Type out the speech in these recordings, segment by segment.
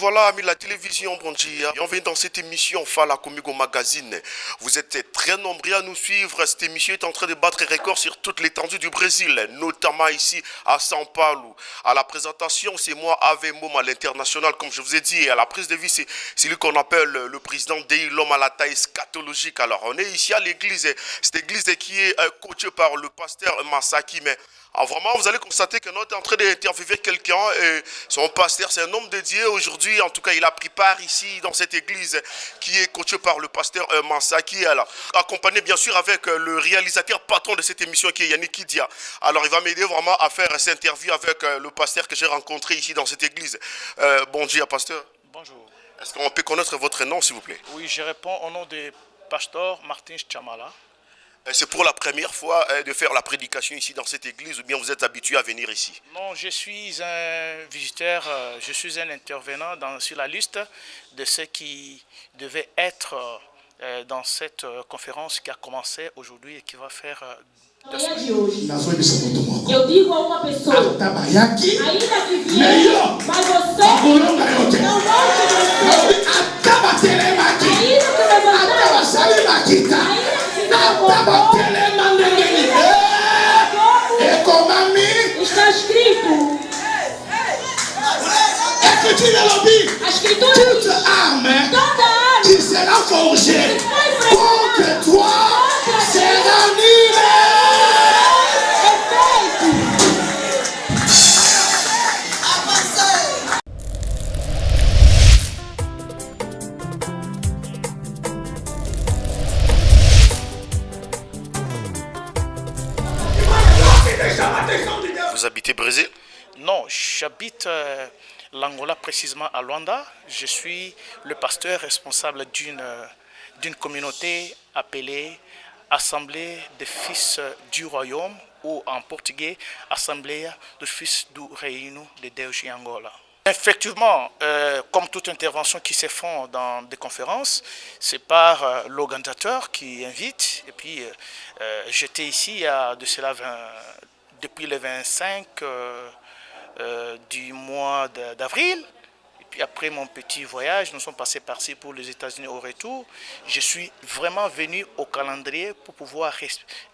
Voilà, amis de la télévision, bon dia. Bienvenue dans cette émission Fala Comigo Magazine. Vous êtes très nombreux à nous suivre. Cette émission est en train de battre record sur toute l'étendue du Brésil, notamment ici à São Paulo. À la présentation, c'est moi, Ave Moma, à l'international, comme je vous ai dit. Et à la prise de vie, c'est celui qu'on appelle le président Dei, l'homme à la taille scatologique. Alors, on est ici à l'église. Cette église qui est coachée par le pasteur Masaki. Mais vraiment, vous allez constater que nous sommes en train d'interviewer quelqu'un. Et son pasteur, c'est un homme dédié aujourd'hui. En tout cas, il a pris part ici dans cette église qui est coachée par le pasteur Masaki. Alors, accompagné bien sûr avec le réalisateur patron de cette émission qui est Yannick Kidia. Alors, il va m'aider vraiment à faire cette interview avec le pasteur que j'ai rencontré ici dans cette église. Bonjour, pasteur. Bonjour. Est-ce qu'on peut connaître votre nom, s'il vous plaît? Oui, je réponds au nom de pasteur Martin Chamala. C'est pour la première fois de faire la prédication ici dans cette église ou bien vous êtes habitué à venir ici? Non, je suis un visiteur, je suis un intervenant sur la liste de ceux qui devaient être dans cette conférence qui a commencé aujourd'hui et qui va faire 2 semaines. Eu digo a uma pessoa, ainda que vier, mas você não volte está escrito. A escritura diz, toda arma qui sera forgée contre toi sera annulée. Vous habitez Brésil? Non, j'habite l'Angola, précisément à Luanda. Je suis le pasteur responsable d'une communauté appelée Assemblée des Fils du Royaume, ou en portugais, Assemblée des Fils du Reino de Deus em Angola. Effectivement, comme toute intervention qui se fait dans des conférences, c'est par l'organisateur qui invite. Et puis, j'étais ici depuis le 25 du mois d'avril. Et puis après mon petit voyage, nous sommes passés par-ci pour les États-Unis au retour. Je suis vraiment venu au calendrier pour pouvoir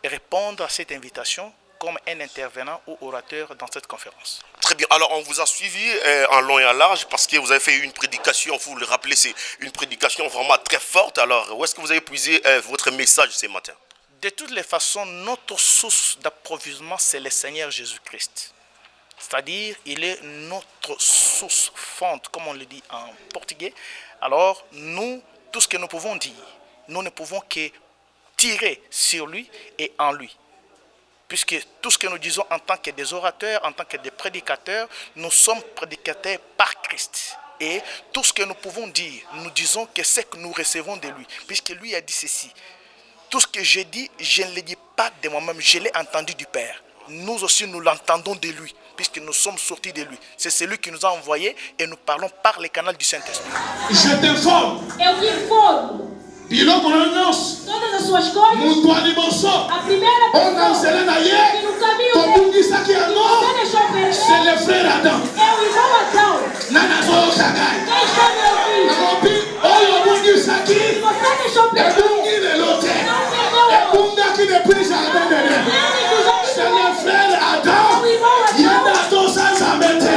répondre à cette invitation comme un intervenant ou orateur dans cette conférence. Très bien. Alors, on vous a suivi en long et en large parce que vous avez fait une prédication, vous le rappelez, c'est une prédication vraiment très forte. Alors, où est-ce que vous avez puisé votre message ce matin? De toutes les façons, notre source d'approvisionnement, c'est le Seigneur Jésus-Christ. C'est-à-dire, il est notre source fonte, comme on le dit en portugais. Alors, nous, tout ce que nous pouvons dire, nous ne pouvons que tirer sur lui et en lui. Puisque tout ce que nous disons en tant que des orateurs, en tant que des prédicateurs, nous sommes prédicateurs par Christ. Et tout ce que nous pouvons dire, nous disons que c'est que nous recevons de lui. Puisque lui a dit ceci. Tout ce que j'ai dit, je ne le dis pas de moi-même, je l'ai entendu du Père. Nous aussi, nous l'entendons de lui, puisque nous sommes sortis de lui. C'est celui qui nous a envoyés et nous parlons par les canaux du Saint-Esprit. Je t'informe. Eu te informo. Todas as suas coisas. A primeira pessoa que no caminho dele, você deixou perder, c'est le frère Adam. é o irmão Adão. Quem está me ouvindo? Se você deixou perder, não perdeu. C'est le frère Adam. Il est dans ton sens à mettre.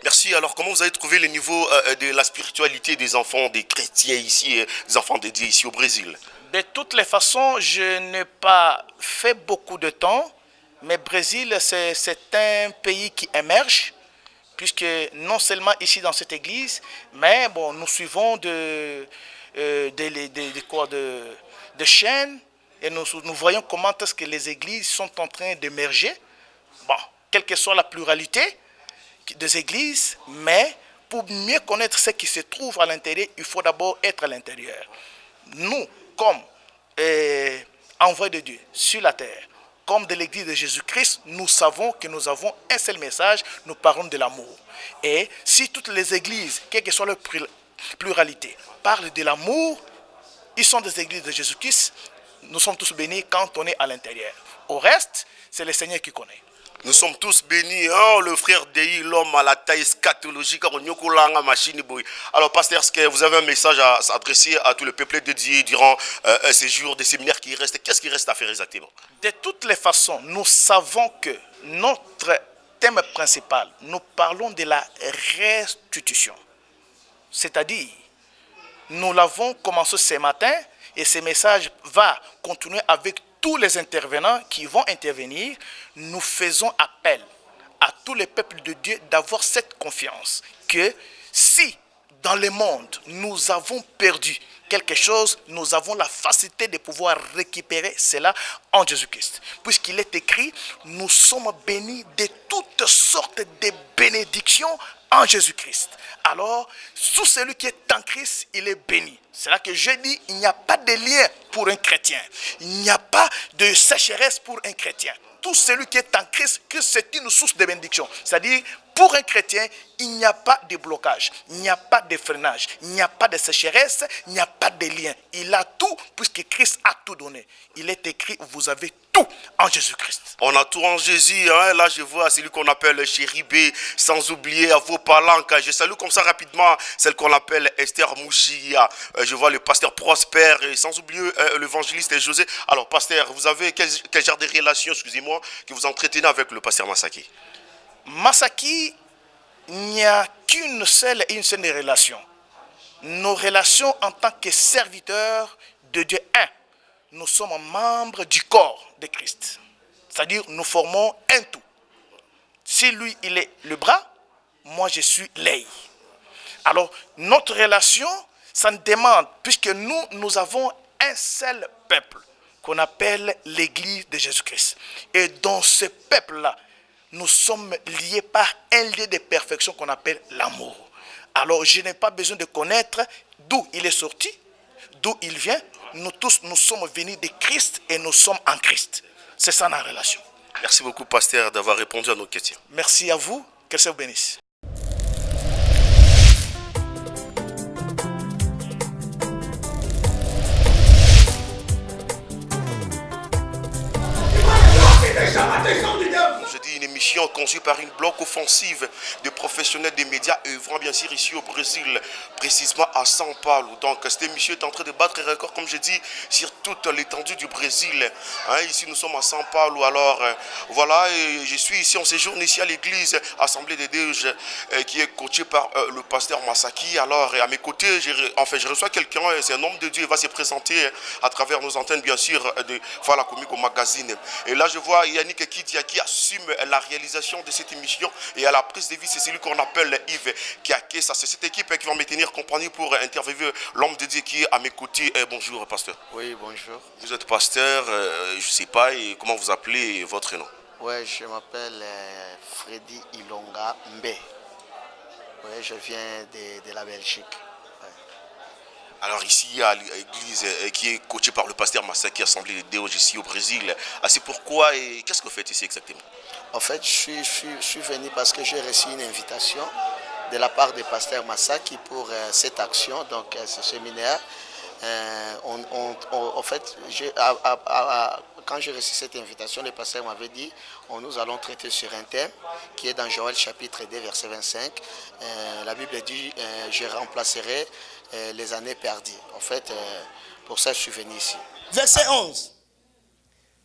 Merci. Alors, comment vous avez trouvé le niveau de la spiritualité des enfants, des chrétiens ici, des enfants dédiés ici au Brésil? De toutes les façons, je n'ai pas fait beaucoup de temps, mais Brésil, c'est un pays qui émerge, puisque non seulement ici dans cette église, mais bon, nous suivons des chaînes et nous voyons comment est-ce que les églises sont en train d'émerger. Bon, quelle que soit la pluralité des églises, mais pour mieux connaître ce qui se trouve à l'intérieur, il faut d'abord être à l'intérieur. Nous, comme envoyés de Dieu sur la terre, comme de l'église de Jésus-Christ, nous savons que nous avons un seul message, nous parlons de l'amour. Et si toutes les églises, quelle que soit leur pluralité, parlent de l'amour, ils sont des églises de Jésus-Christ, nous sommes tous bénis quand on est à l'intérieur. Au reste, c'est le Seigneur qui connaît. Nous sommes tous bénis, hein? Le frère Dei, l'homme à la taille scatologique. Alors, pasteur, est-ce que vous avez un message à s'adresser à tout le peuple dédié durant ces jours de séminaires qui restent? Qu'est-ce qui reste à faire exactement? De toutes les façons, nous savons que notre thème principal, nous parlons de la restitution. C'est-à-dire, nous l'avons commencé ce matin et ce message va continuer avec tous les intervenants qui vont intervenir. Nous faisons appel à tous les peuples de Dieu d'avoir cette confiance que si dans le monde nous avons perdu quelque chose, nous avons la facilité de pouvoir récupérer cela en Jésus-Christ. Puisqu'il est écrit, nous sommes bénis de toutes sortes de bénédictions en Jésus-Christ. Alors, tout celui qui est en Christ, il est béni. C'est là que je dis, il n'y a pas de lien pour un chrétien. Il n'y a pas de sécheresse pour un chrétien. Tout celui qui est en Christ, c'est une source de bénédiction. C'est-à-dire, pour un chrétien, il n'y a pas de blocage, il n'y a pas de freinage, il n'y a pas de sécheresse, il n'y a pas de lien. Il a tout, puisque Christ a tout donné. Il est écrit, vous avez tout en Jésus-Christ. On a tout en Jésus, hein? Là je vois celui qu'on appelle Chéribé, sans oublier à vos palanques. Je salue comme ça rapidement celle qu'on appelle Esther Mouchia. Je vois le pasteur Prosper, et sans oublier l'évangéliste José. Alors pasteur, vous avez quel genre de relation, excusez-moi, que vous entretenez avec le pasteur Masaki? Masaki, il n'y a qu'une seule et une seule relation. Nos relations en tant que serviteurs de Dieu. Nous sommes membres du corps de Christ. C'est-à-dire, nous formons un tout. Si lui, il est le bras, moi, je suis l'œil. Alors, notre relation, ça nous demande, puisque nous avons un seul peuple qu'on appelle l'Église de Jésus-Christ. Et dans ce peuple-là, nous sommes liés par un lien de perfection qu'on appelle l'amour. Alors, je n'ai pas besoin de connaître d'où il est sorti, d'où il vient. Nous tous, nous sommes venus de Christ et nous sommes en Christ. C'est ça la relation. Merci beaucoup, pasteur, d'avoir répondu à nos questions. Merci à vous. Que Dieu vous bénisse. Je dis une émission conçue par une bloc offensive de professionnels des médias œuvrant bien sûr ici au Brésil, précisément à São Paulo. Donc cette émission est en train de battre un record, comme je dis, sur toute l'étendue du Brésil. Hein, ici nous sommes à São Paulo. Alors voilà, et je suis ici en séjour ici à l'église Assemblée de Dieu qui est coaché par le pasteur Masaki. Alors à mes côtés, je reçois quelqu'un, c'est un homme de Dieu, il va se présenter à travers nos antennes bien sûr de Fala Comigo Magazine. Et là je vois Yannick Kitia qui assume la réalisation de cette émission, et à la prise de vie c'est celui qu'on appelle Yves Kiake. Ça c'est cette équipe qui va me tenir compagnie pour interviewer l'homme de Dieu qui est à mes côtés. Bonjour pasteur. Oui, bonjour. Vous êtes pasteur, je ne sais pas, et comment vous appelez votre nom? Oui, je m'appelle Freddy Ilonga Mbe. Oui, je viens de la Belgique. Ouais. Alors ici à l'église qui est coachée par le pasteur Masaki, Assemblée de Dieu ici au Brésil, c'est pourquoi et qu'est-ce que vous faites ici exactement? En fait, je suis venu parce que j'ai reçu une invitation de la part du pasteur Masaki pour cette action, donc ce séminaire. En fait, quand j'ai reçu cette invitation, le pasteur m'avait dit nous allons traiter sur un thème qui est dans Joël chapitre 2 verset 25. La Bible dit je remplacerai les années perdues. En fait, pour ça je suis venu ici. Verset 11.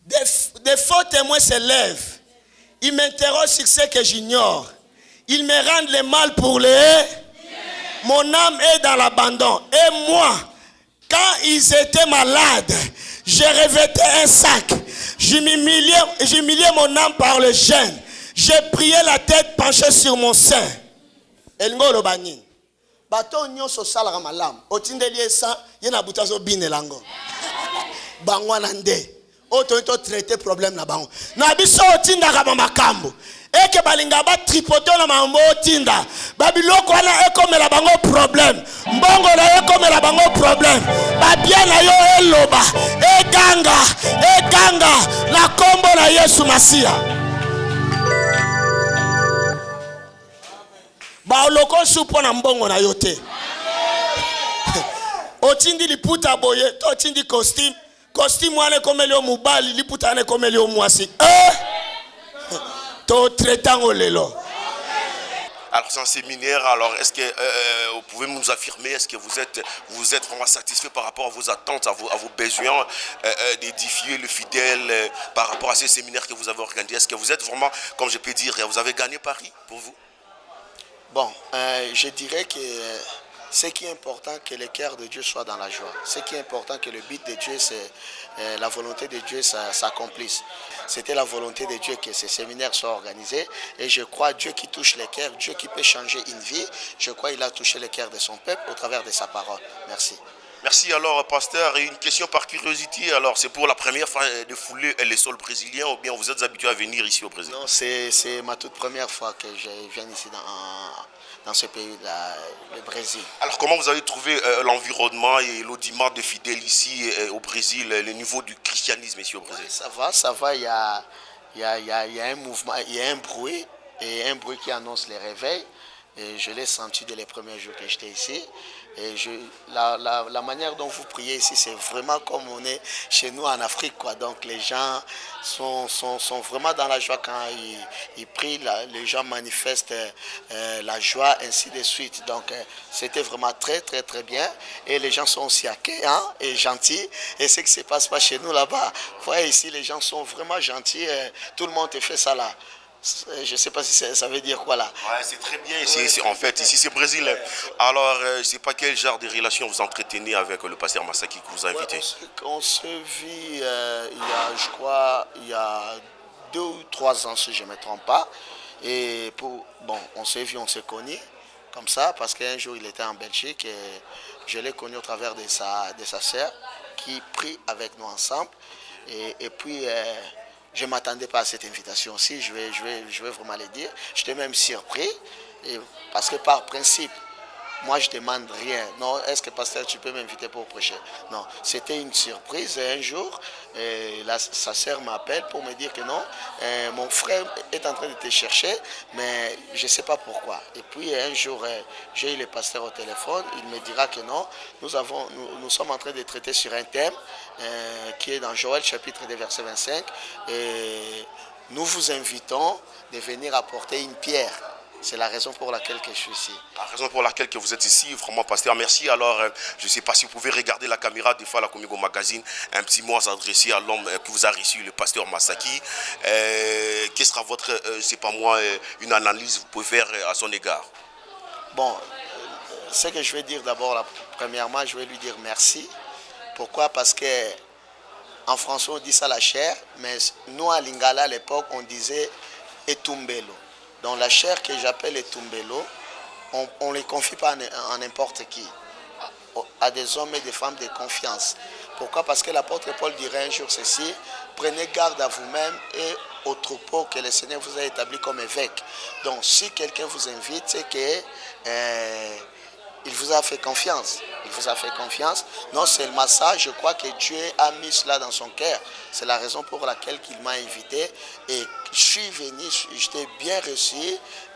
Des faux témoins se lèvent Ils m'interrogent sur ce que j'ignore. Ils me rendent le mal pour les... Mon âme est dans l'abandon. Et moi, quand ils étaient malades, j'ai revêté un sac. J'humiliais mon âme par le jeûne. J'ai prié la tête penchée sur mon sein. Elngolo banin. Bato nyonso salaka malam. Otindeli esa yena butazo binelango. Bangwana nde. Oto traiter problème na bango. Na biso otindaka makambo. Eke balinga ba tripoter na mambo otinda. Babiloko wana ekomela bango problème. Mbongo na ekomela bango problème. Babia na yo eloba. Eganga na kombo na Yesu Masia. Ba oloko supo na mbongo na yote. Otindi liputa boye, to otindi costume. Costume wane komelio mubali, liputa wane komelio mwasi. To traitant lelo. Alors c'est un séminaire, alors est-ce que vous pouvez nous affirmer, est-ce que vous êtes vraiment satisfait par rapport à vos attentes, à vos besoins d'édifier le fidèle par rapport à ces séminaires que vous avez organisés? Est-ce que vous êtes vraiment, comme je peux dire, vous avez gagné Paris pour vous? Bon, je dirais que ce qui est important, que le cœur de Dieu soit dans la joie. Ce qui est important, que le but de Dieu, c'est la volonté de Dieu s'accomplisse. C'était la volonté de Dieu que ces séminaires soient organisés. Et je crois Dieu qui touche les cœurs, Dieu qui peut changer une vie. Je crois qu'il a touché le cœur de son peuple au travers de sa parole. Merci. Merci. Alors, pasteur, une question par curiosité. Alors, c'est pour la première fois de fouler les sols brésiliens ou bien vous êtes habitué à venir ici au Brésil? Non, c'est ma toute première fois que je viens ici dans ce pays, le Brésil. Alors, comment vous avez trouvé l'environnement et l'audimat de fidèles ici au Brésil, le niveau du christianisme ici au Brésil? Ça va. Il y a un mouvement, il y a un bruit qui annonce les réveils. Et je l'ai senti dès les premiers jours que j'étais ici. Et la manière dont vous priez ici, c'est vraiment comme on est chez nous en Afrique, quoi. Donc les gens sont vraiment dans la joie quand ils prient. Les gens manifestent la joie, ainsi de suite. Donc c'était vraiment très, très, très bien. Et les gens sont aussi accueillants et gentils. Et ce qui ne se passe pas chez nous là-bas. Vous voyez, ici, les gens sont vraiment gentils. Tout le monde te fait ça là. Je ne sais pas si ça veut dire quoi là. Ouais, c'est très bien ici. En fait, ici c'est Brésil. Alors, je ne sais pas quel genre de relation vous entretenez avec le pasteur Masaki qui vous a invité. On se vit il y a 2 ou 3 ans, si je ne me trompe pas. Et on s'est vu, on s'est connus comme ça, parce qu'un jour il était en Belgique et je l'ai connu au travers de sa sœur qui prie avec nous ensemble. Et puis... je ne m'attendais pas à cette invitation aussi, je vais vraiment le dire. J'étais même surpris, parce que par principe, moi je ne demande rien. Non, est-ce que pasteur, tu peux m'inviter pour prêcher? Non, c'était une surprise. Et un jour, sa sœur m'appelle pour me dire que non, mon frère est en train de te chercher, mais je ne sais pas pourquoi. Et puis un jour, j'ai eu le pasteur au téléphone, il me dira que non, nous sommes en train de traiter sur un thème qui est dans Joël chapitre 2 verset 25. Et nous vous invitons de venir apporter une pierre. C'est la raison pour laquelle je suis ici. La raison pour laquelle vous êtes ici, vraiment, pasteur, merci. Alors, je ne sais pas si vous pouvez regarder la caméra de Fala Comigo Magazine, un petit mot à s'adresser à l'homme qui vous a reçu, le pasteur Masaki. Quelle sera votre, c'est pas moi, une analyse que vous pouvez faire à son égard? Bon, ce que je vais dire d'abord, premièrement, je vais lui dire merci. Pourquoi? Parce que en français, on dit ça la chair, mais nous, à Lingala, à l'époque, on disait etumbelo. Donc la chair que j'appelle etumbelo, on ne les confie pas à n'importe qui, à des hommes et des femmes de confiance. Pourquoi? Parce que l'apôtre Paul dirait un jour ceci: prenez garde à vous-même et au troupeau que le Seigneur vous a établi comme évêque. Donc si quelqu'un vous invite, c'est que il vous a fait confiance. Il vous a fait confiance. Non seulement ça, je crois que Dieu a mis cela dans son cœur. C'est la raison pour laquelle il m'a invité. Et je suis venu, j'étais bien reçu,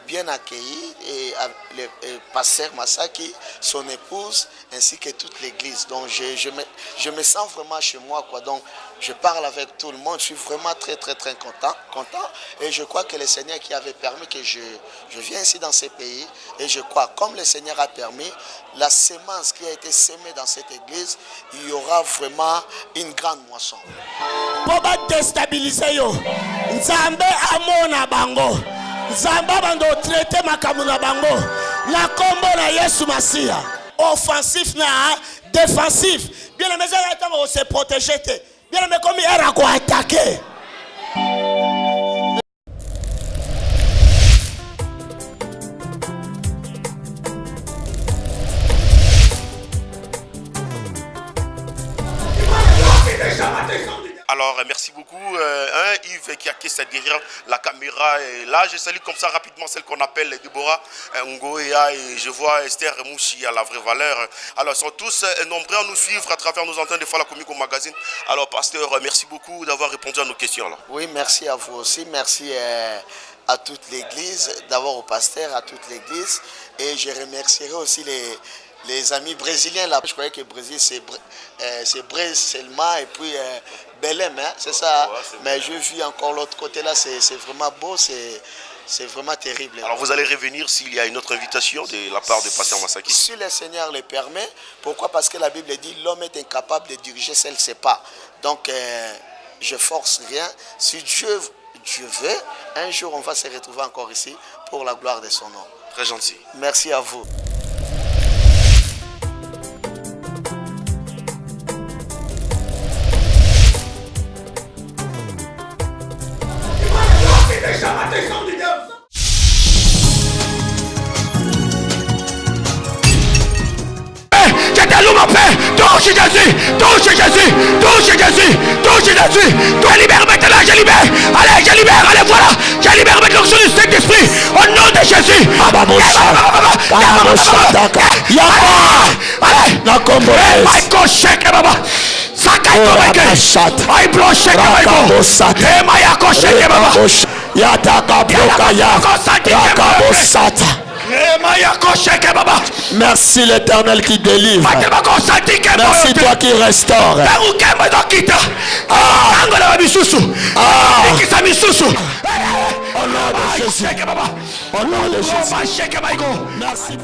bien accueilli. Et le pasteur Masaki, son épouse, ainsi que toute l'église. Donc je me sens vraiment chez moi, quoi. Donc je parle avec tout le monde. Je suis vraiment très, très, très content. Et je crois que le Seigneur qui avait permis que je vienne ici dans ce pays. Et je crois, comme le Seigneur a permis, la sémence qui a été été semé dans cette église, il y aura vraiment une grande moisson. Po ba déstabiliser yo. Nzambe amona bango. Nzambe bando traiter makambo na bango. Na kombo na Yesu Masia. Offensif na défensif. Bien la maison là on se protéger. Bien mais comme era ko attaquer. Alors, merci beaucoup, Yves qui a caissé derrière la caméra. Et là, je salue comme ça rapidement celle qu'on appelle Déborah Ngoya et je vois Esther Mouchi à la vraie valeur. Alors, ils sont tous nombreux à nous suivre à travers nos antennes de Fala Comigo Magazine. Alors, pasteur, merci beaucoup d'avoir répondu à nos questions. Alors. Oui, merci à vous aussi. Merci à toute l'église, d'abord au pasteur, à toute l'église. Et je remercierai aussi les amis brésiliens là. Je croyais que le Brésil c'est Brésil seulement et puis Belém, hein, c'est ça. Ouais, mais je vis encore l'autre côté là, c'est vraiment beau, c'est vraiment terrible. Alors vous allez revenir s'il y a une autre invitation de la part de pasteur Masaki. Si le Seigneur le permet. Pourquoi? Parce que la Bible dit l'homme est incapable de diriger seul ses pas. Donc je force rien. Si Dieu veut, un jour on va se retrouver encore ici pour la gloire de son nom. Très gentil. Merci à vous. Je t'allume ma paix. Touche Jésus. Touche Jésus. Touche Jésus. Touche Jésus. Toi libère maintenant. Je libère. Allez, je libère. Allez, voilà. Je libère avec l'onction du Saint-Esprit. Au nom de Jésus. Merci l'Éternel qui délivre. Merci toi qui restaure. Au nom de Jésus. Merci.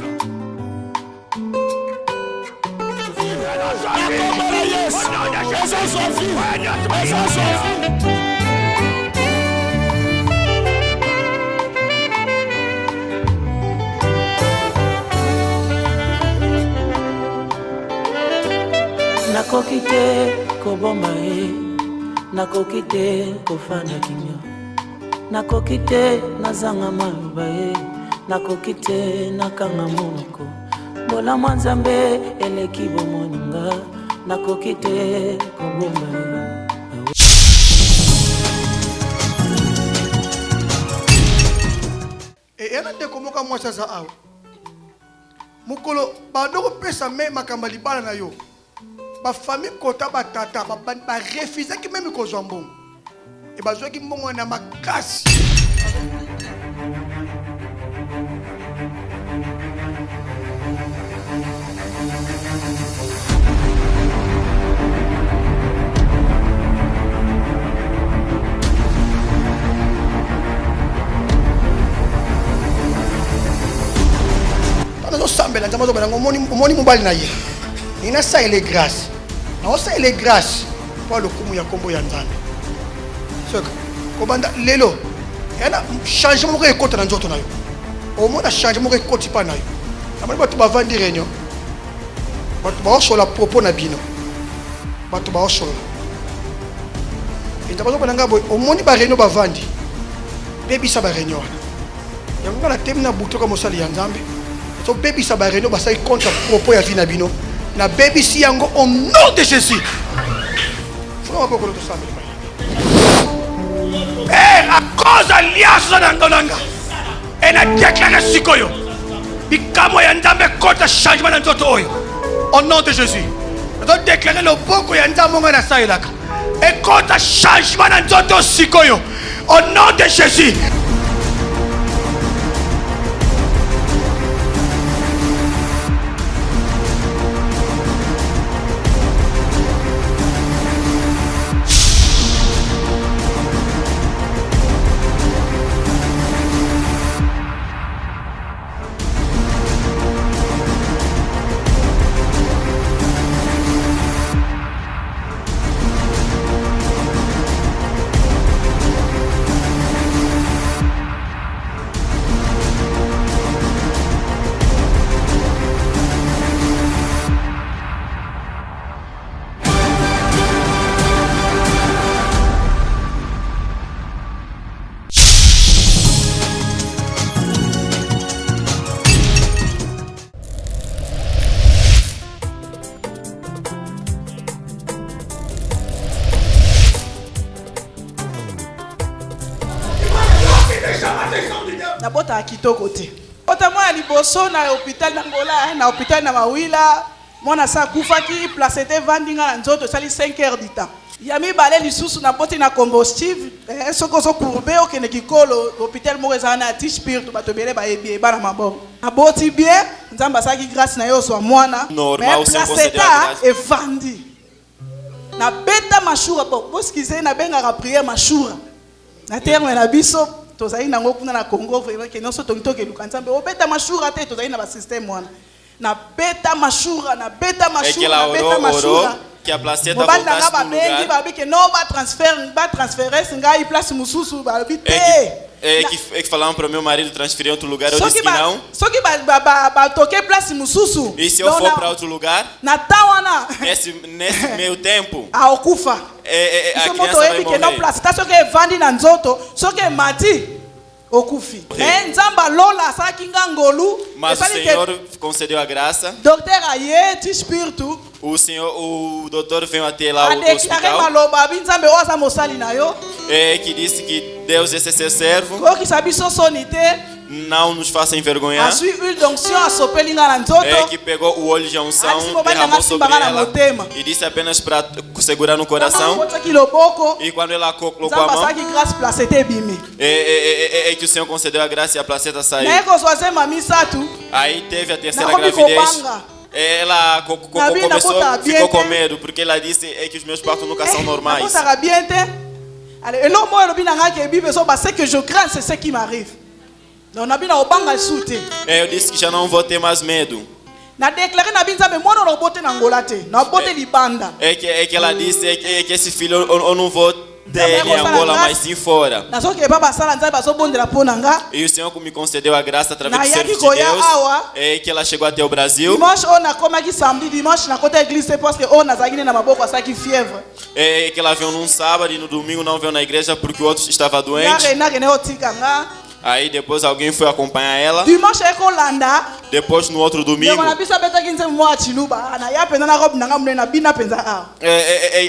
Nakoki te koboma ye, nakoki te kofanda kimia, nakoki te nazanga maloba ye, nakoki te nakanga monoko, bolamwa Nzambe eleki bomoninga, nakoki te koboma ye. Ena ndeko moko mwasi aza awa mokolo bandoko pesa me makambo libala na yo ba famille kota ba tata ba refuser ki même kozwa mbongo e bazwaki mbongo na makasi. Sambela nzambe zobela ngomoni mobali na ye ina sa ile grâce na osa ile grâce kwa lokumu ya kombo ya Nzambe soka kobanda lelo yana changement moko ekota na nzoto na yo omona changement moko ekoti pa na yo amani bato bavandi réunion bato baosola propos na bino bato baosola nzambe zobela ngabo omoni ba réunion bavandi bebisa ba réunion yango ngala temi na buto ka mosali ya Nzambe so baby sa ba réunion ba sa contre propos ya vina bino na baby si yango au nom de Jésus. Faut pas que l'autre s'amène. À cause alliance nanga et na déclarer sikoyo bikamo ya Nzambe contre changement dans nzoto oyo au nom de Jésus. Nous devons déclarer le boko ya Nzambe na sailaka et contre changement dans nzoto sikoyo au nom de Jésus. na bota ya kitoko te. Bota mwa ya liboso na hôpital na Ngola, na hôpital na Mawila, mwana sa kufaki place te vandinga na nzoto sali 5 heures du temps. Ya mibale lisusu na boti na combustible, soko so courbe okene kikolo hôpital mo eza na T-spirit bato bele ba yebi ba na maboko. Na boti bien, nzamba saki grâce na yo so mwana. Normal c'est considéré et vandi. Na beta mashura parce qu'ils na benga prière mashura. Na terme na biso tozali nango kuna na Congo vraiment que non so tontoke lukanzambe o beta mashura te tozali na ba système mwana. Na beta mashura na beta mashura na beta mashura. Que a placé dans votre lugar. Babi que non ba transférer singa place mususu ba bité. Que falaram para o meu marido transferir outro lugar, eu disse que não. Só que ba toquer place mususu. E se eu for para outro lugar? Na tawana. Nesse meio tempo. A okufa. A criança vai morrer. Não place, tá só que vandi na nzoto, só que mati okufi. Nzamba lola sa kinga ngolu. Mas o Senhor concedeu a graça. Docteur aye ti espírito. O doutor veio até lá o hospital. Que disse que Deus é seu servo. Não nos faça envergonhar. Que pegou o óleo de unção, derramou sobre ela e disse apenas para segurar no coração. E quando ela colocou a mão, que o Senhor concedeu a graça e a placenta saiu. Aí teve a terceira gravidez. Ela começou, ficou com medo, porque ela disse que os meus partos nunca são normais. Ce que je crains, c'est ce qui m'arrive. Eu disse que já não vou ter mais medo. Que ela disse que esse filho eu não vou ter em Angola, mas sim fora. E o Senhor me concedeu a graça através do serviço de Deus. Que ela chegou até o Brasil. Que ela veio num sábado e no domingo não veio na igreja porque o outro estava doente. Aí depois alguém foi acompanhar ela. Depois no outro domingo.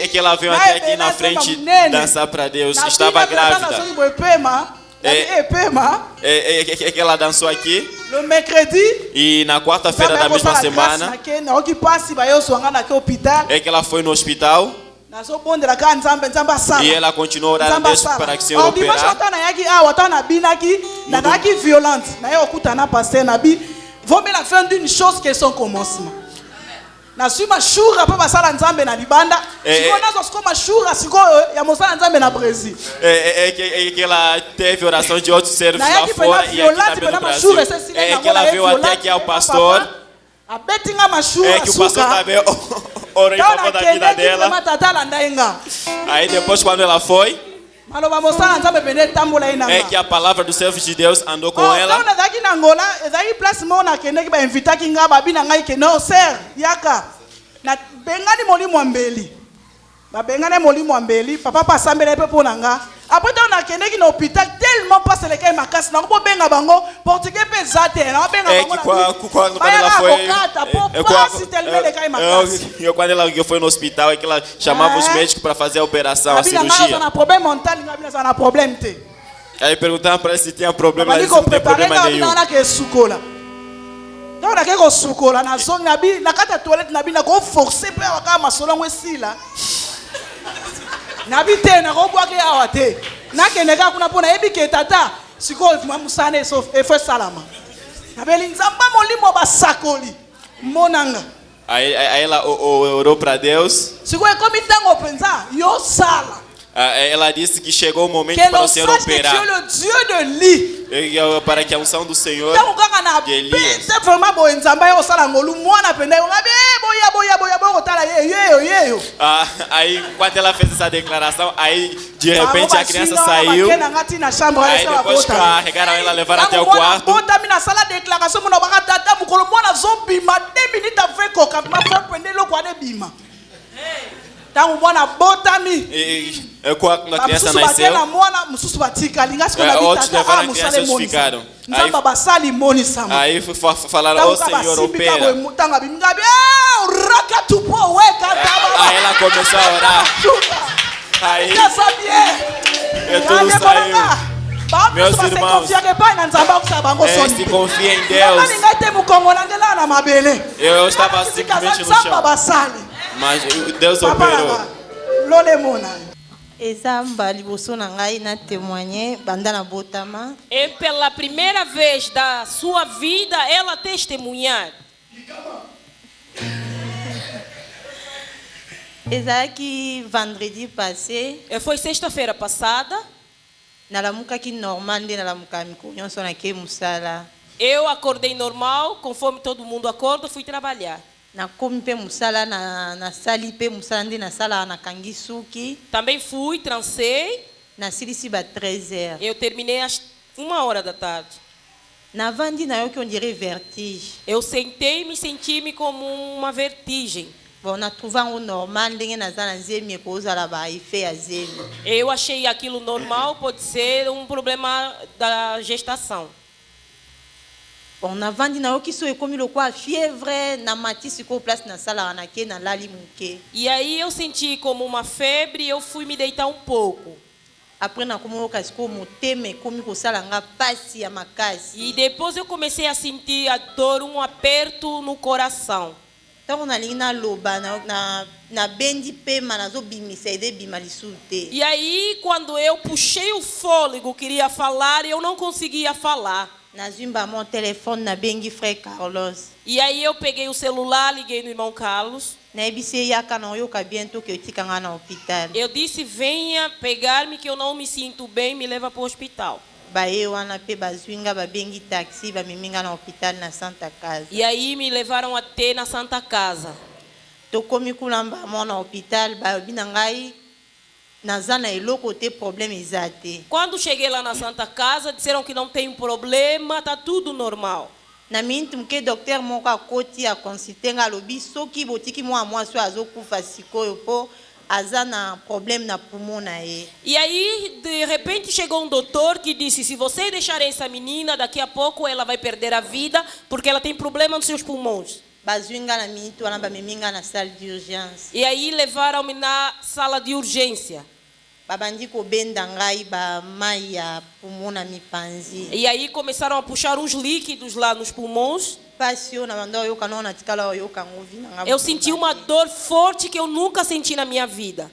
Que ela veio até aqui na frente dançar para Deus. Estava grávida. Que ela dançou aqui. E na quarta-feira da mesma semana. Que ela foi no hospital. E ela continuou orando Deus para que o Senhor operasse. Vaut mieux la fin d'une chose que son commencement. Na suma shura pa basala nzambe na libanda. Sikona zosko mashura siko ya mosala nzambe na Brésil. Que ela teve oração de outros servos lá fora e aqui também no Brasil. Que ela veio até aqui ao pastor. Que o pastor também orou em favor da vida dela. Aí depois quando ela foi, que a palavra do servo de Deus andou com ela. Après on a kené qui na hôpital tellement passe les cas makasi na ko benga bango portugais pesate na benga bango quando ela foi quando ela foi no hospital que ela chamava os médicos para fazer a operação, a cirurgia. Aí perguntava para se tinha problema, ele não tem problema nenhum. Donc na ko sukola na zone na bi na kata toilette na bi na ko forcer pe akama masolongo esila. Nabite na robwake awate nakeneka kuna pona ebike tata siko musane so efo salama nabeli nzamba molimo basakoli monanga aí ela orou para Deus siko ekomi tango penza yo sala. Ela disse que chegou o momento para o Senhor operar. Para que a unção do Senhor de Elias. Aí quando ela fez essa declaração, aí de repente a criança saiu. Aí depois carregaram ela, levaram até o quarto. Quando a criança nasceu, outros levaram a criança e outros ficaram. Aí falaram, Senhor, opera. Aí ela começou a orar. Aí tudo saiu. Meus irmãos, se confia em Deus. Eu estava simplesmente no chão, mas Deus operou. E pela primeira vez da sua vida, ela testemunhar. Exato, vendredi passé. Foi sexta-feira passada. Eu acordei normal, conforme todo mundo acorda, fui trabalhar. Também fui, transei. Eu terminei às 1h da tarde. Eu sentei e me senti como uma vertigem. Eu achei aquilo normal, pode ser um problema da gestação. E aí eu senti como uma febre e eu fui me deitar um pouco. E depois eu comecei a sentir a dor, um aperto no coração. E aí quando eu puxei o fôlego, queria falar, eu não conseguia falar. E aí eu peguei o celular, liguei no irmão Carlos. Eu disse, venha pegar-me que eu não me sinto bem, me leva para o hospital. E aí me levaram até na Santa Casa. Quando cheguei lá na Santa Casa, disseram que não tem problema, tá tudo normal. E aí, de repente, chegou um doutor que disse, se você deixar essa menina, daqui a pouco ela vai perder a vida, porque ela tem problema nos seus pulmões. E aí levaram-me na sala de urgência. E aí começaram a puxar uns líquidos lá nos pulmões. Eu senti uma dor forte que eu nunca senti na minha vida.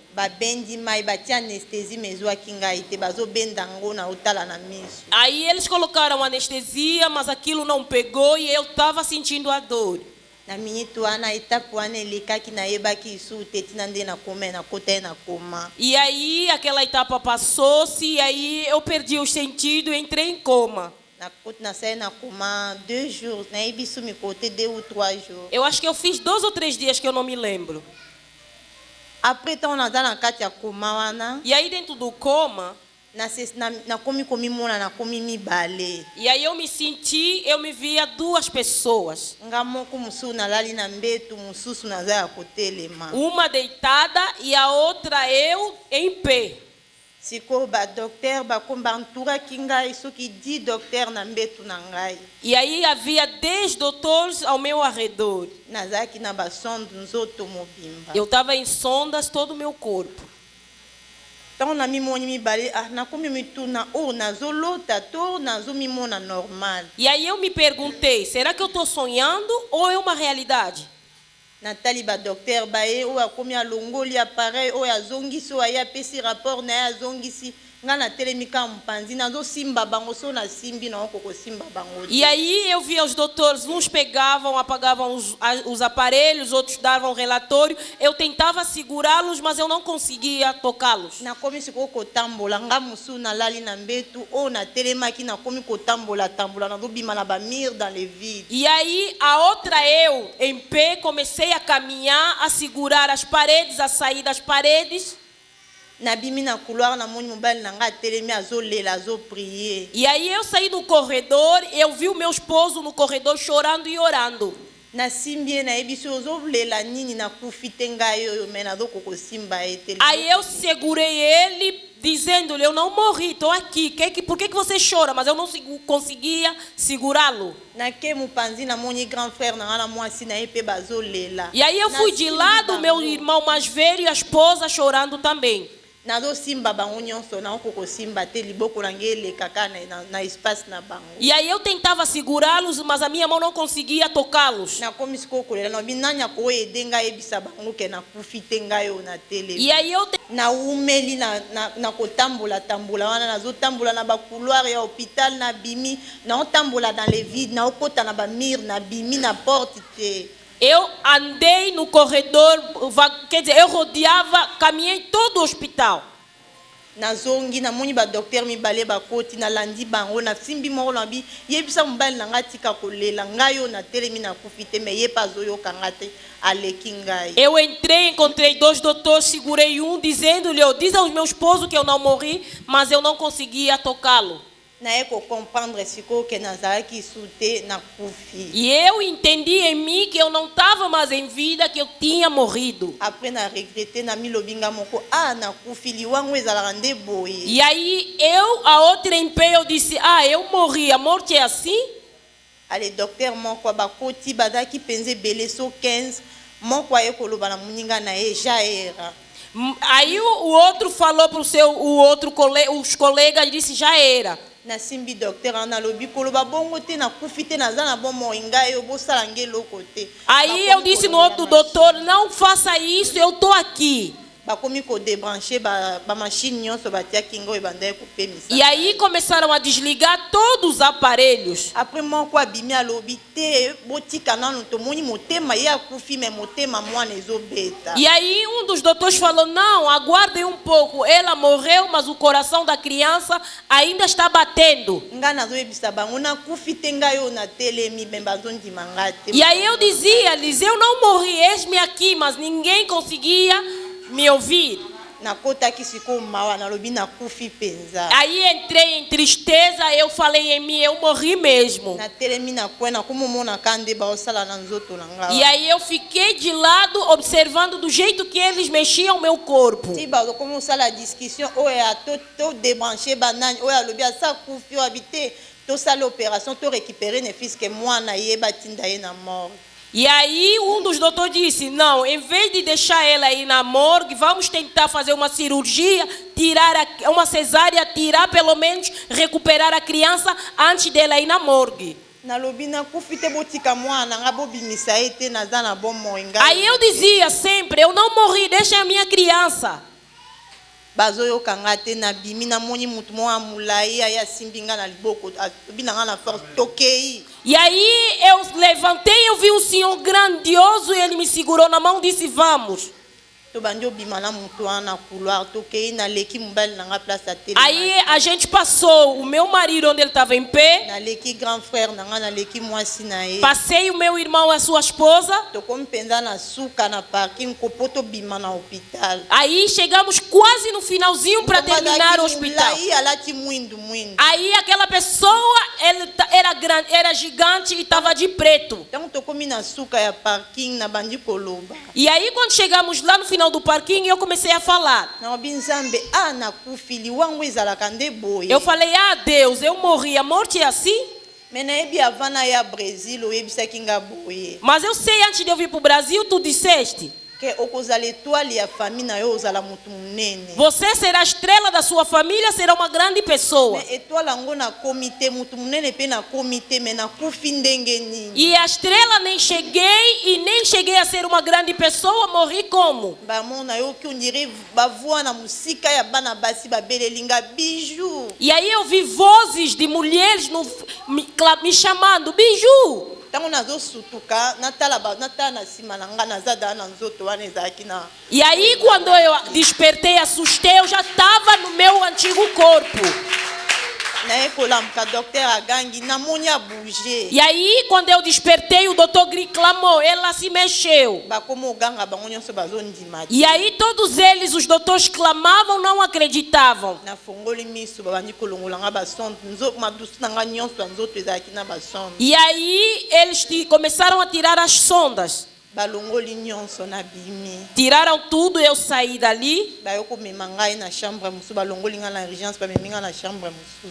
Aí eles colocaram anestesia, mas aquilo não pegou e eu estava sentindo a dor. E aí aquela etapa passou-se e aí eu perdi o sentido e entrei em coma. Eu acho que eu fiz 2 ou 3 dias que eu não me lembro. E aí dentro do coma, e aí eu me senti, eu me via 2 pessoas. Uma deitada e a outra eu em pé. E aí havia 10 doutores ao meu arredor. Eu estava em sondas todo o meu corpo. E aí eu me perguntei, será que eu estou sonhando ou é uma realidade? Nathalie docteur bae ou a combien longoli appareil ou a zongisi ou a pesi rapport na zongisi ngana telemika mpanzi nazo simba bango so na simbi na okoko simba bango. E aí eu via os doutores, uns pegavam, apagavam os aparelhos, outros davam relatório. Eu tentava segurá-los, mas eu não conseguia tocá-los. Na komi sikoko tambola ngamusu na lali na mbetu ou na telemaki na komi ko tambola na do bima na bamir dans les vides. E aí a outra eu em pé comecei a caminhar, a segurar as paredes, a sair das paredes. E aí eu saí do corredor, eu vi o meu esposo no corredor chorando e orando. Aí eu segurei ele, dizendo-lhe, eu não morri, estou aqui. Por que você chora? Mas eu não conseguia segurá-lo. E aí eu fui de lado, meu irmão mais velho e a esposa chorando também. nazo simba bango nyonso na okoko simba te liboko na ngele kaka na espace na bango. E aí eu tentava segurá-los, mas a minha mão não conseguia tocá-los. Na komi sikoko lela no binanya ko edenga ebisa bango ke na kufite ngayo na tele. E aí eu na umeli na kotambola tambola wana nazo tambola na ba couloir ya hôpital na bimi na otambola dans les vides na okota na ba mur na bimi na porte te. Eu andei no corredor, quer dizer, eu rodeava, caminhei todo o hospital. Nazongi na moni ba docteur mi bale ba koti na landi bango na simbi moko na bi yebisa mbali na ngati ka kolela ngayo na telemi na kufite me yepa zoyo kangate aleki ngai. Eu entrei, encontrei 2 doutores, segurei um dizendo-lhe, diz ao meu esposo que eu não morri, mas eu não conseguia tocá-lo. Na eko compreendre siko que nazaraki sute na kufi. E eu entendi em mim que eu não estava mais em vida, que eu tinha morrido. Après na regretter na milobinga moko na kufi liwango ezala rande boye. E aí a outra em pé eu disse, eu morri, a morte é assim? Ale docteur moko bakoti badaki penze beleso 15 moko ayekoloba na muninga na já era. Aí o outro falou para os colegas disse já era. Na simbi docteur ana lobi koloba bongo te na kufite na zana bomo ingayo bosala ngelo kote. Aí eu disse no outro doutor, não faça isso, eu tô aqui. Bakomi ko débrancher ba machine nyonso batia kingo e bandaye couper misa. E aí começaram a desligar todos os aparelhos. Après moko abimi alobi te botika nanu to moni motema ya kufi me motema mwana ezobeta. E aí dos doutores falou, não, aguardem um pouco, ela morreu, mas o coração da criança ainda está batendo. E aí eu dizia-lhes, eu não morri, eis-me aqui, mas ninguém conseguia me ouvir. Aí entrei em tristeza, eu falei em mim, eu morri mesmo. E aí eu fiquei de lado observando do jeito que eles mexiam o meu corpo. E aí dos doutores disse, não, em vez de deixar ela aí na morgue, vamos tentar fazer uma cirurgia, tirar uma cesárea, tirar pelo menos, recuperar a criança antes dela ir na morgue. Aí eu dizia sempre, eu não morri, deixa a minha criança. E aí eu levantei, eu vi um senhor grandioso e ele me segurou na mão e disse, vamos. Aí a gente passou o meu marido onde ele estava em pé. Passei o meu irmão e a sua esposa. Aí chegamos quase no finalzinho para terminar o hospital. Aí aquela pessoa era grande, era gigante e estava de preto. E aí quando chegamos lá no final do parquinho, eu comecei a falar. Eu falei, Deus, eu morri, a morte é assim? Mas eu sei, antes de eu vir para o Brasil, tu disseste você será a estrela da sua família, será uma grande pessoa. E a estrela nem cheguei e nem cheguei a ser uma grande pessoa, morri como? E aí eu vi vozes de mulheres me chamando, Biju. E aí quando eu despertei, assustei, eu já estava no meu antigo corpo. E aí quando eu despertei, o doutor clamou, ela se mexeu. E aí todos eles, os doutores clamavam, não acreditavam. E aí eles começaram a tirar as sondas. Tiraram tudo, eu saí dali.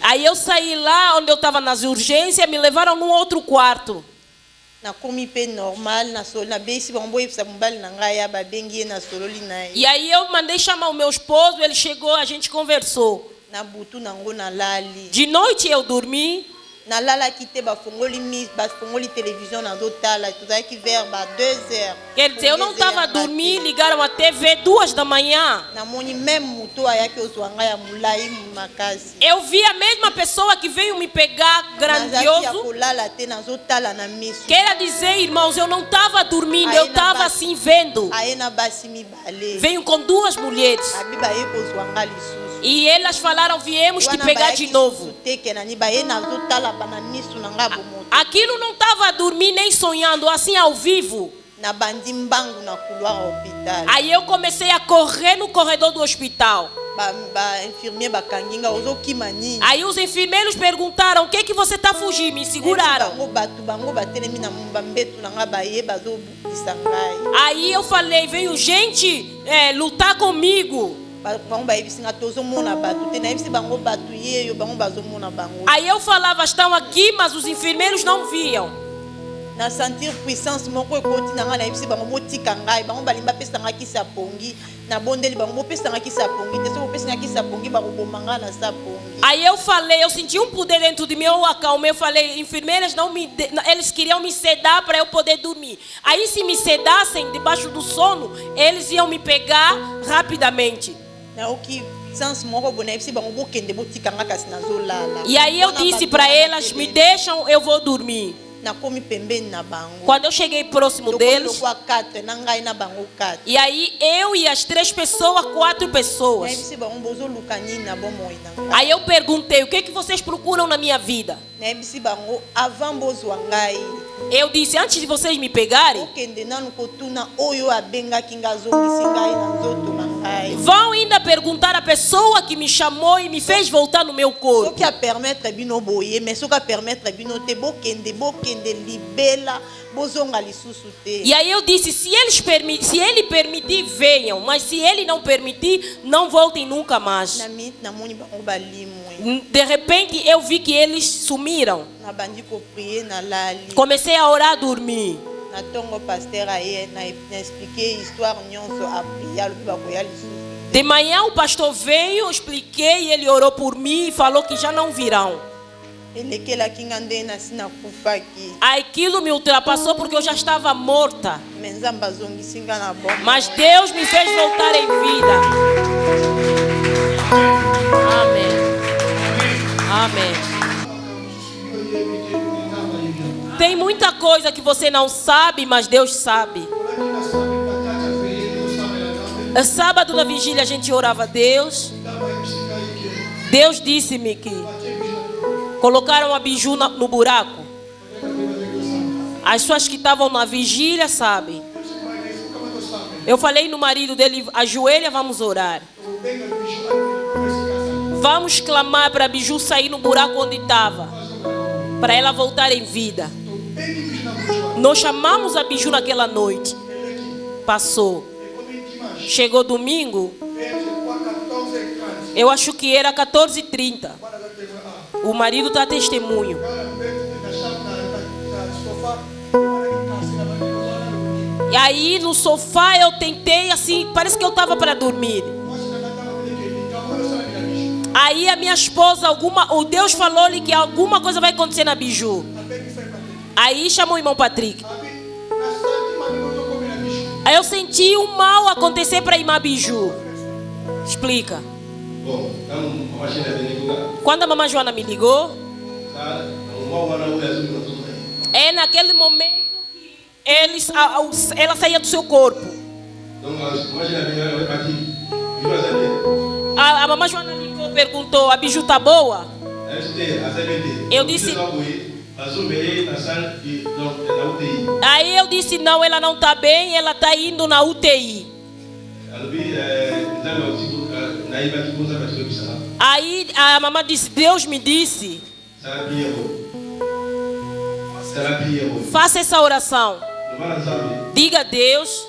Aí eu saí lá onde eu estava nas urgências, me levaram num outro quarto. nakomi pe normal na solo na beisi bango yebisa mobali na ngai ya babengi ye na sololi na ye. E aí eu mandei chamar o meu esposo, ele chegou, a gente conversou. Na butu nango na lali. De noite eu dormi. Na lala kite bafongoli televisão na dotala, tudo aí que ver ba 2h. Quer dizer, eu não estava a dormir, ligaram a TV 2 da manhã. Na moni mesmo muto aí que eu sou anga mulai makasi. Eu vi a mesma pessoa que veio me pegar grandioso. Quer dizer, irmãos, eu não estava dormindo, eu estava assim vendo. Veio com 2 mulheres. E elas falaram, viemos te pegar de novo. Aquilo não estava a dormir nem sonhando, assim ao vivo. Aí eu comecei a correr no corredor do hospital. Aí os enfermeiros perguntaram, o que você está fugindo? Me seguraram. Aí eu falei, veio gente lutar comigo. Aí eu falava, estão aqui, mas os enfermeiros não viam. Na sentir puissance moko continua na ibisi bango motika ngai bango balimba pesa ngaki sapongi na bondeli bango pesa ngaki sapongi te so pesa ngaki sapongi bango bomanga na sapongi. Aí eu falei, eu senti um poder dentro de mim, eu acalmei, eu falei, enfermeiras eles queriam me sedar para eu poder dormir. Aí se me sedassem debaixo do sono, eles iam me pegar rapidamente. E aí eu disse para elas, me deixam, eu vou dormir. Quando eu cheguei próximo deles, e aí eu e as 3 pessoas, 4 pessoas. Aí eu perguntei, o que vocês procuram na minha vida? Eu disse, antes de vocês me pegarem, vão ainda perguntar a pessoa que me chamou e me fez voltar no meu corpo. E aí eu disse, se ele permitir, venham, mas se ele não permitir, não voltem nunca mais. De repente eu vi que eles sumiram. Comecei a orar, a dormir. De manhã o pastor veio, eu expliquei, ele orou por mim e falou que já não virão. Aquilo me ultrapassou porque eu já estava morta. Mas Deus me fez voltar em vida. Amém. Amém. Tem muita coisa que você não sabe, mas Deus sabe. Sábado na vigília a gente orava a Deus. Deus disse-me que colocaram a biju no buraco. As pessoas que estavam na vigília sabem. Eu falei no marido dele, ajoelha, vamos orar. Vamos clamar para a biju sair no buraco onde estava, para ela voltar em vida. Nós chamamos a biju naquela noite. Passou. Chegou domingo. Eu acho que era 14h30. O marido está testemunho. E aí no sofá eu tentei assim, parece que eu estava para dormir. Aí a minha esposa, o Deus falou-lhe que alguma coisa vai acontecer na biju. Aí chamou o irmão Patrick. Aí eu senti um mal acontecer para a irmã Biju. Explica. Quando a mamãe Joana me ligou, é naquele momento que ela saía do seu corpo. A mamãe Joana ligou, perguntou, a Biju tá boa? Eu disse... Aí eu disse, não, ela não está bem, ela está indo na UTI. Aí a mamãe disse, Deus me disse, faça essa oração. Diga a Deus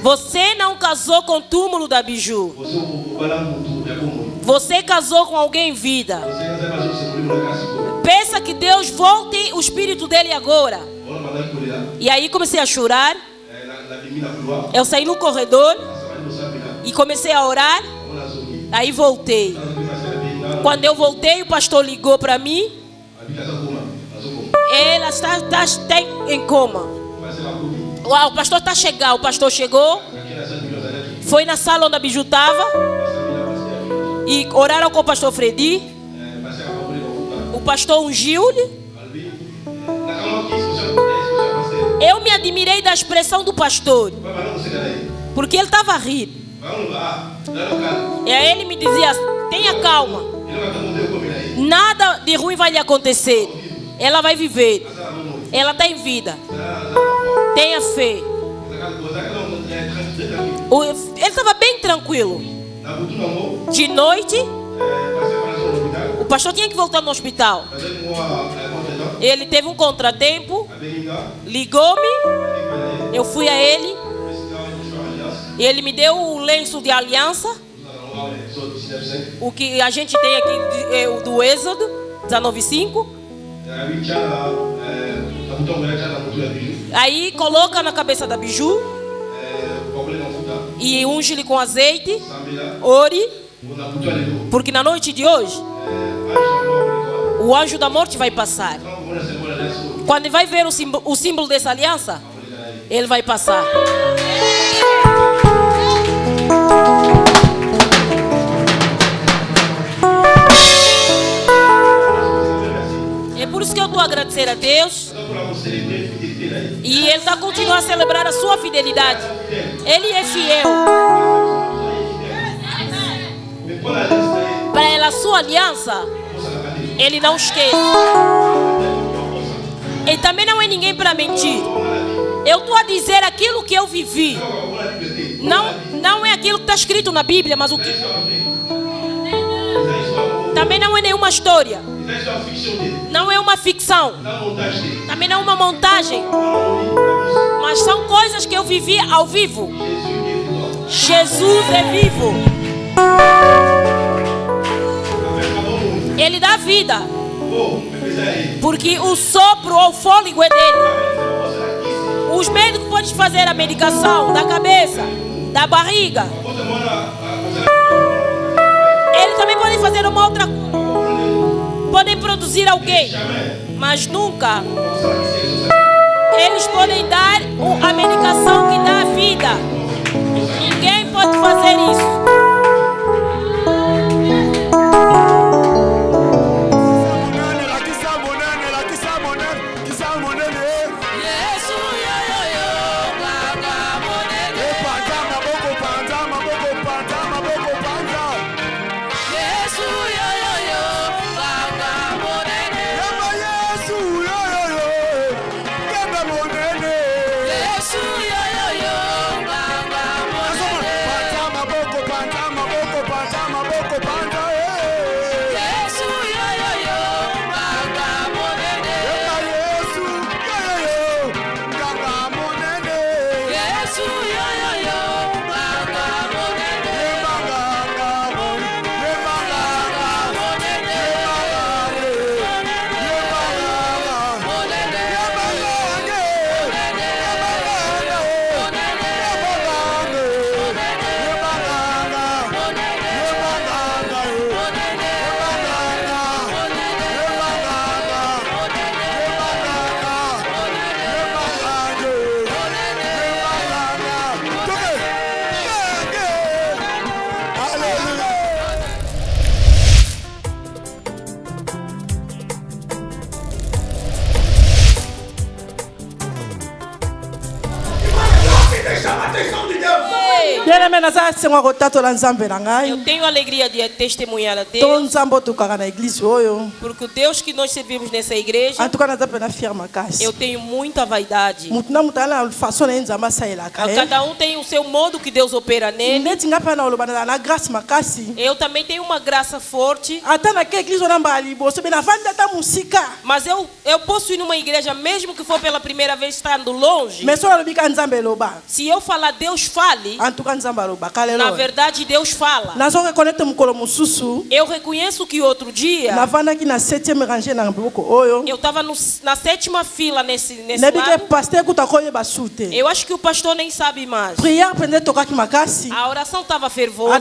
Você não casou com o túmulo da Biju. Você casou com alguém em vida. Peça que Deus volte o espírito dele agora. E aí comecei a chorar. Eu saí no corredor e comecei a orar. Aí voltei. Quando eu voltei, o pastor ligou para mim. Ela está em coma. O pastor está chegando. O pastor chegou. Foi na sala onde a Biju estava. E oraram com o pastor Fredi. O pastor ungiu-lhe. Eu me admirei da expressão do pastor. Porque ele estava a rir. E aí ele me dizia: tenha calma. Nada de ruim vai lhe acontecer. Ela vai viver. Ela está em vida. Tenha fé. Ele estava bem tranquilo. De noite, o pastor tinha que voltar no hospital. Ele teve um contratempo. Ligou-me. Eu fui a ele. Ele me deu o lenço de aliança. O que a gente tem aqui do Êxodo 19:5. Aí coloca na cabeça da Biju e unge-lhe com azeite. Ore, porque na noite de hoje o anjo da morte vai passar. Quando ele vai ver o símbolo dessa aliança, ele vai passar. É por isso que eu estou a agradecer a Deus. E Ele está continuando a celebrar a sua fidelidade. Ele é fiel. Para a sua aliança, Ele não esquece. Ele também não é ninguém para mentir. Eu estou a dizer aquilo que eu vivi. Não é aquilo que está escrito na Bíblia, mas o que... Também não é nenhuma história. Não é uma ficção. Também não é uma montagem. Mas são coisas que eu vivi ao vivo. Jesus é vivo. Ele dá vida. Porque o sopro ou o fôlego é dele. Os médicos podem fazer a medicação da cabeça, da barriga. Eles também podem fazer uma outra coisa. Podem produzir alguém, mas nunca eles podem dar a medicação que dá a vida. Ninguém pode fazer isso. Bien-aimé, naza sengwa kotatola nzambe na ngai. Eu tenho alegria de testemunhar a To Deus. nzambe tokaka na église oyo. Porque o Deus que nós servimos nessa igreja, En tout cas, naza pe na fier makasi. eu tenho muita vaidade. Mutu na mutu ala façon na nzambe asalelaka. Cada um tem o seu modo que Deus opera nele. Neti nga pe na oloba na grâce makasi. Eu também tenho uma graça forte. Ata na ke église ona mbala liboso be na vanda ta musika. Mas eu posso ir numa igreja mesmo que for pela primeira vez estando longe. Mais so alobi ka nzambe loba. Se eu falar Deus fale, En tout cas nzambe aloba kalelo. na verdade Deus fala. Nazo reconnaître mukolo mususu. Eu reconheço que outro dia Na vanda ki na 7e rangée na mboko oyo. eu estava na sétima fila nesse Nebi ke lado. pasteur kutakoye basute. Eu acho que o pastor nem sabe mais. Prière pende tokaki makasi. A oração estava fervosa.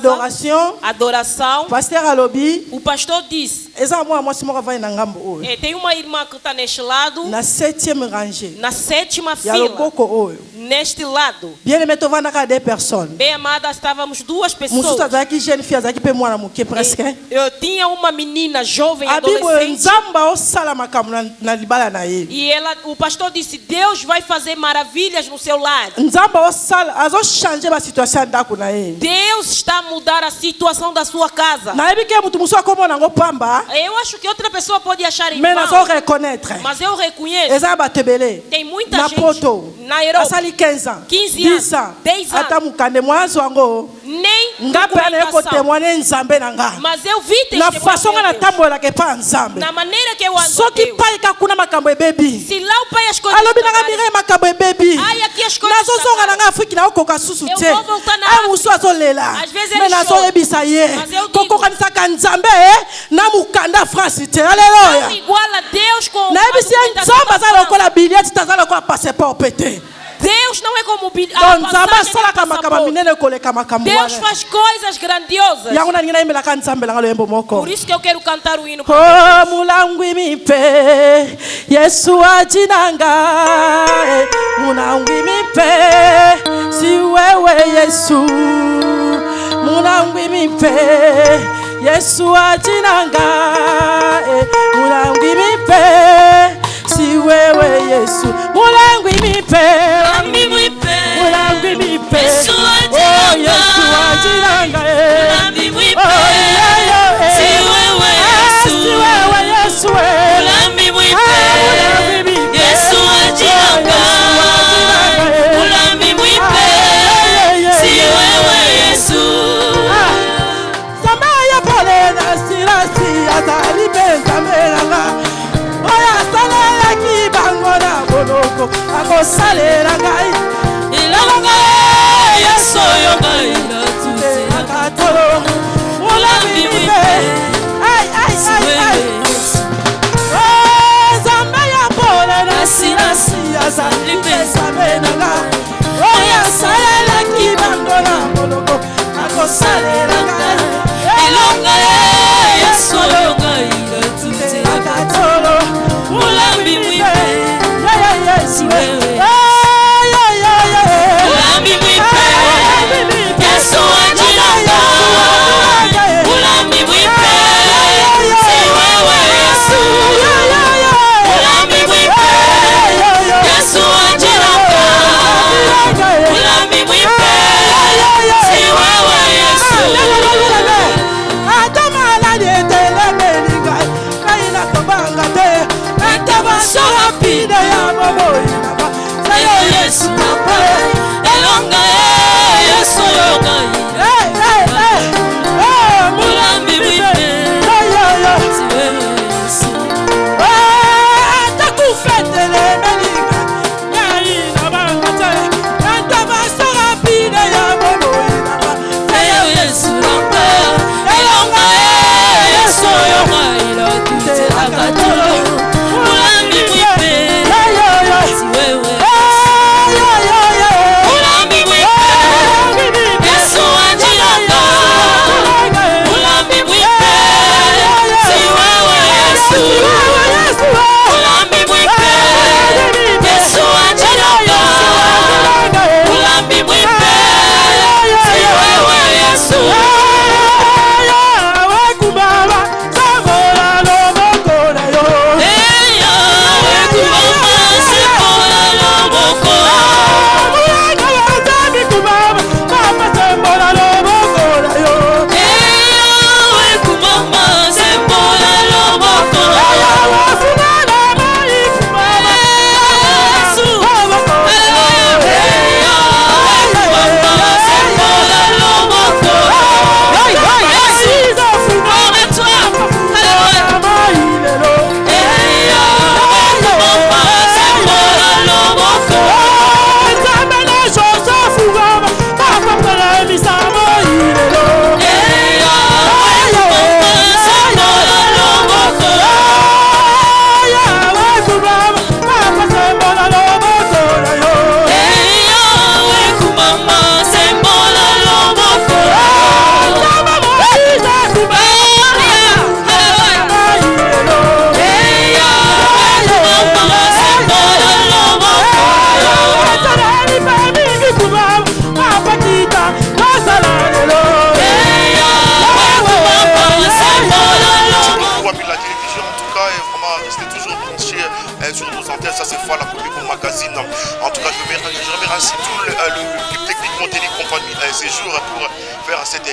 Adoração. Pasteur alobi. O pastor disse. Eza mwa mwasi moko vai na ngambo oyo. Tem uma irmã que está neste lado. Na 7e rangée. Na sétima Ya fila. loboko oyo. Neste lado. Bien aimé tovanda ka 2 personnes. Bem amada, estávamos 2 pessoas. Mususu azaki jeune fille azaki pe mwana muke presque. Eu tinha uma menina jovem, Abibo adolescente. nzamba osala makambo na libala na ye. E o pastor disse: Deus vai fazer maravilhas no seu lar. Nzamba osala azo changer ba situation ndako na ye. Deus está a mudar a situação da sua casa. Na yebi ke mutu musu akomona ngo pamba. Eu acho que outra pessoa pode achar em Mais nazo reconnaître. Mas eu reconheço. Eza batebele. Tem muita na gente. Poto. Na Europa. Asali 15 ans. 15 ans. 10 ans. Ata mukande mwazo ango. Nem Ngape na ko témoigner nzambe na nga. Mas eu vi na façon na tambola ke pa nzambe. Na maneira que eu ando. Soki pai ka kuna makambo ebebi. Se lá o pai as coisas. Alobi na mire makambo ebebi. Ai aqui as coisas. Nazo zonga na nga Afrique na okoka susu te. Eu vou voltar na Afrique. Musu azolela. Às vezes Mais nazo ebisa ye. Koko kanisa ka nzambe na mukanda France te. Alléluia. Igual a Deus com. Na ebisi nzamba za lokola billet taza lokola passeport pété. Deus não é como Deus faz coisas grandiosas. Por isso que eu quero cantar o hino. Mulangwi mipe Yesu ajinanga Mulangwi mipe si wewe Yesu Mulangwi mipe Yesu ajinanga Mulangwi mipe si wewe Yesu Mulangwi mipe Mulangwi mipe Oh Yesu ajinanga Mulangwi mipe si wewe Yesu Mulangwi mipe Yesu ajinanga Mulangwi mipe si wewe Yesu Samaya pole na silasi azali benza melanga Oya salela kibango na boloko akosalela ngai ilanga Yesu yo ngai na tuse akatolo Mulangwi mipe ai Samaya pole na silasi azali benza melanga Oya salela kibango na boloko akosalela ngai ilanga Yesu yo ngai na tuse akatolo Mulangwi mipe Yesu wewe Mulangwi mipe Yesu ajinanga Mulangwi mipe si wewe Yesu Mulangwi mipe Yesu ajinanga Mulangwi mipe si wewe Yesu Atamala nietele meninga kaina tobanga te Atabasora pide ya bobo Sayo Yesu nape Elonga Yesu yoga Mulangwi mipe si wewe Yesu Atakufetele meninga kaina banga te Atabasora pide ya bobo Sayo Yesu nape Elonga Yesu yoga ilotute akatolo Mulangwi mipe si wewe Mulangwi mipe séjour pour faire cette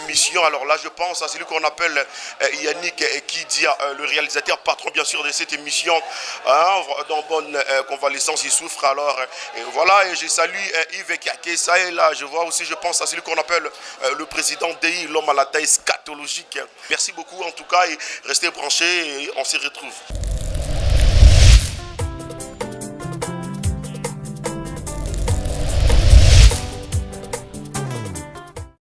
émission. Alors là, je pense à celui qu'on appelle Yannick Kidia, le réalisateur patron bien sûr de cette émission. Dans bonne convalescence, il souffre. Alors voilà, et je salue Yves Kakesa. Et là, je vois aussi, je pense à celui qu'on appelle le président DI, l'homme à la taille scatologique. Merci beaucoup en tout cas et restez branchés et on se retrouve.